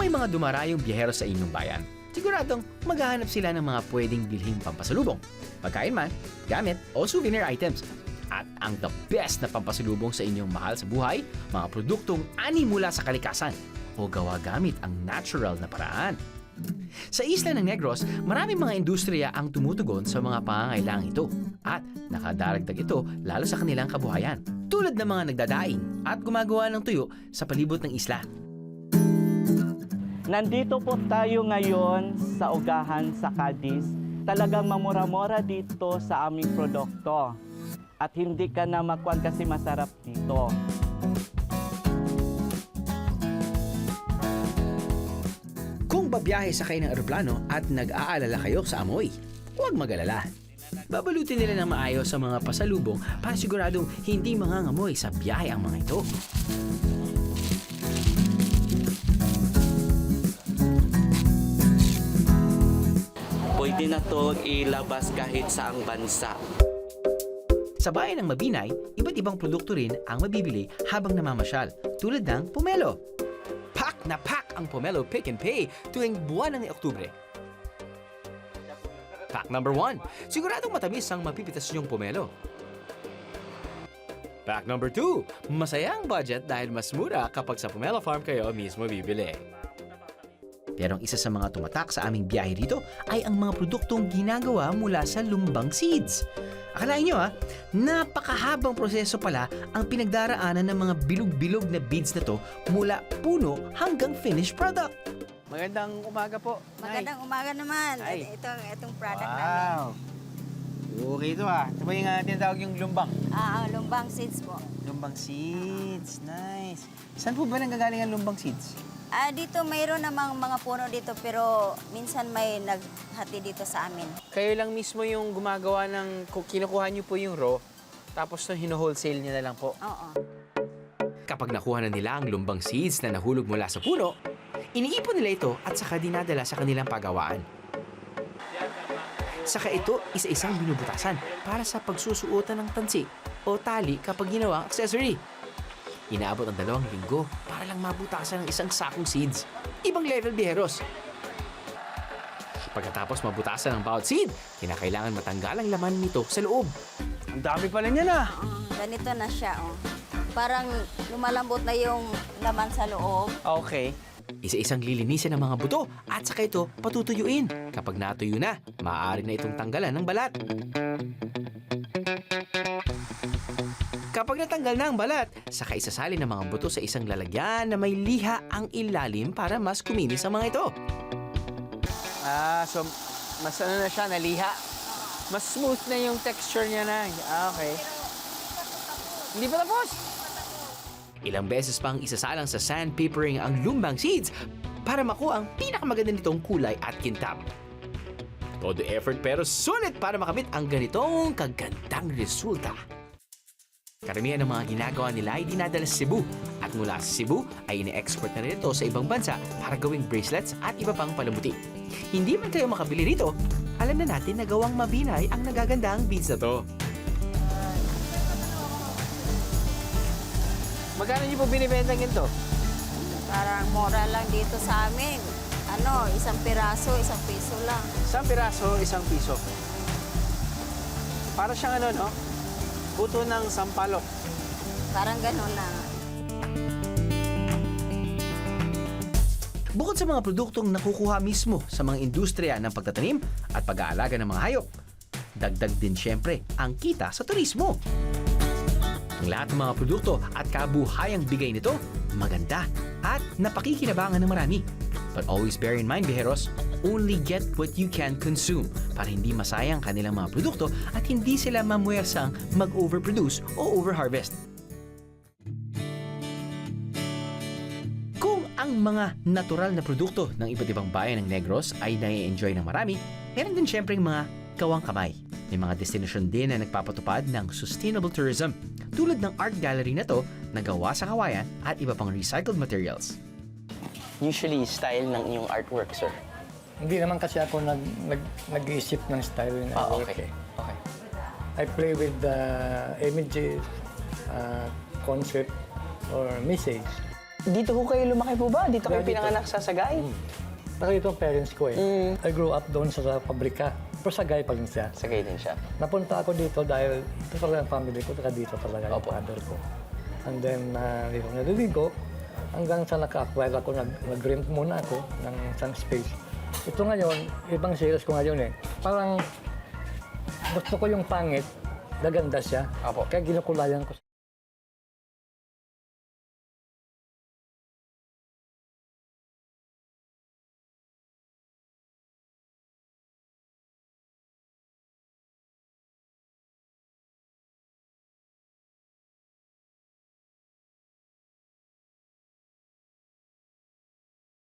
may mga dumarayong biyahero sa inyong bayan, siguradong maghahanap sila ng mga pwedeng bilhing pampasalubong. Pagkain man, gamit o souvenir items. At ang the best na pampasalubong sa inyong mahal sa buhay, mga produktong ani mula sa kalikasan o gawa gamit ang natural na paraan. Sa isla ng Negros, maraming mga industriya ang tumutugon sa mga pangangailangan ito at nakadaragdag ito lalo sa kanilang kabuhayan, tulad ng mga nagdadaing at gumagawa ng tuyo sa palibot ng isla. Nandito po tayo ngayon sa Ugahan sa Cadiz. Talagang mamura-mura dito sa aming produkto. At hindi ka na makuan kasi masarap dito. Kung babiyahe sa kayo ng eroplano at nag-aalala kayo sa amoy, huwag mag-alala. Babalutin nila ng maayos sa mga pasalubong para siguradong hindi mangangamoy sa biyahe ang mga ito. Pwede na to ilabas kahit saang bansa. Sa bayan ng Mabinay, iba't ibang produkto rin ang mabibili habang namamasyal, tulad ng pomelo. Pack na pack ang pomelo Pick and Pay tuwing buwan ng Oktubre. Pack number 1, siguradong matamis ang mapipitas niyong pomelo. Pack number 2, masayang budget dahil mas mura kapag sa Pomelo Farm kayo mismo bibili. Pero ang isa sa mga tumatak sa aming biyahe rito ay ang mga produktong ginagawa mula sa lumbang seeds. Akalain nyo napakahabang proseso pala ang pinagdaraanan ng mga bilog-bilog na beads na to mula puno hanggang finished product. Magandang umaga po. Magandang umaga naman. Ay. Itong product namin. Okay ito Ito ba yung tinatawag yung lumbang? Lumbang seeds po. Lumbang seeds. Nice. Saan po ba nanggagaling ang lumbang seeds? Dito mayroon namang mga puno dito pero minsan may naghati dito sa amin. Kayo lang mismo yung gumagawa ng, kinukuha niyo po yung raw, tapos hino-wholesale niyo na lang po. Oo. Kapag nakuha na nila ang lumbang seeds na nahulog mula sa puno, iniipon nila ito at saka dinadala sa kanilang pagawaan. Saka ito isa-isang binubutasan para sa pagsusuotan ng tansi o tali kapag ginawang accessory. Inaabot ang 2 linggo para lang mabutasan ng isang sakong seeds. Ibang level, biheros. Pagkatapos mabutasan ang bawat seed, kinakailangan matanggal ang laman nito sa loob. Ang dami pala niya Ganito na siya. Parang lumalambot na yung laman sa loob. Okay. Isa-isang lilinisin ang mga buto at saka ito patutuyuin. Kapag natuyo na, maaari na itong tanggalan ng balat. Kapag natanggal na ang balat, saka isasalin ang mga buto sa isang lalagyan na may liha ang ilalim para mas kuminis ang mga ito. So mas na siya, naliha. Mas smooth na yung texture niya na. Okay. Hindi pa tapos. Ilang beses pang isasalang sa sandpapering ang lumbang seeds para makuha ang pinakamaganda nitong kulay at kintab. Todo effort pero sulit para makamit ang ganitong kagandang resulta. Karamihan ng mga ginagawa nila ay dinadala sa Cebu at mula sa Cebu ay ine-export na rin ito sa ibang bansa para gawing bracelets at iba pang palamuti. Hindi man kayo makabili rito, alam na natin na gawang Mabinay ang nagagandang beads na to. Magkano niyo po binibenta ito? Parang mura lang dito sa amin. Isang piraso, 1 piso lang. Isang piraso, 1 piso. Para siyang buto ng sampalok. Parang ganun na. Bukod sa mga produktong nakukuha mismo sa mga industriya ng pagtatanim at pag-aalaga ng mga hayop, dagdag din siyempre ang kita sa turismo. Ang lahat ng mga produkto at kabuhayang bigay nito, maganda at napakikinabangan ng marami. But always bear in mind, biheros, only get what you can consume para hindi masayang kanilang mga produkto at hindi sila mamuwersang mag-overproduce o overharvest. Kung ang mga natural na produkto ng iba't ibang bayan ng Negros ay nai-enjoy ng marami, meron din syempre mga kawang kamay. May mga destinasyon din na nagpapatupad ng sustainable tourism, tulad ng art gallery na to na gawa sa kawayan at iba pang recycled materials. Usually, style ng inyong artwork, sir? Hindi naman kasi ako nag-iisip ng style ng artwork. Okay. Okay. I play with the images, concept, or message. Dito ho kayo lumaki po ba? Dito kayo Yeah, dito. pinanganak sa Sagay? Pero ito ang parents ko eh. I grew up doon sa pabrika. Pero Sagay pa rin siya. Sagay din siya. Napunta ako dito dahil ito talaga ang family ko, saka dito talaga yung Opo. father ko. And then, dito naliligo, hanggang sa naka-acquire ako, nag-rent muna ako ng isang space. Ito ngayon, ibang series ko ngayon eh. Parang gusto ko yung pangit, gaganda siya. Opo. Kaya ginukulayan ko.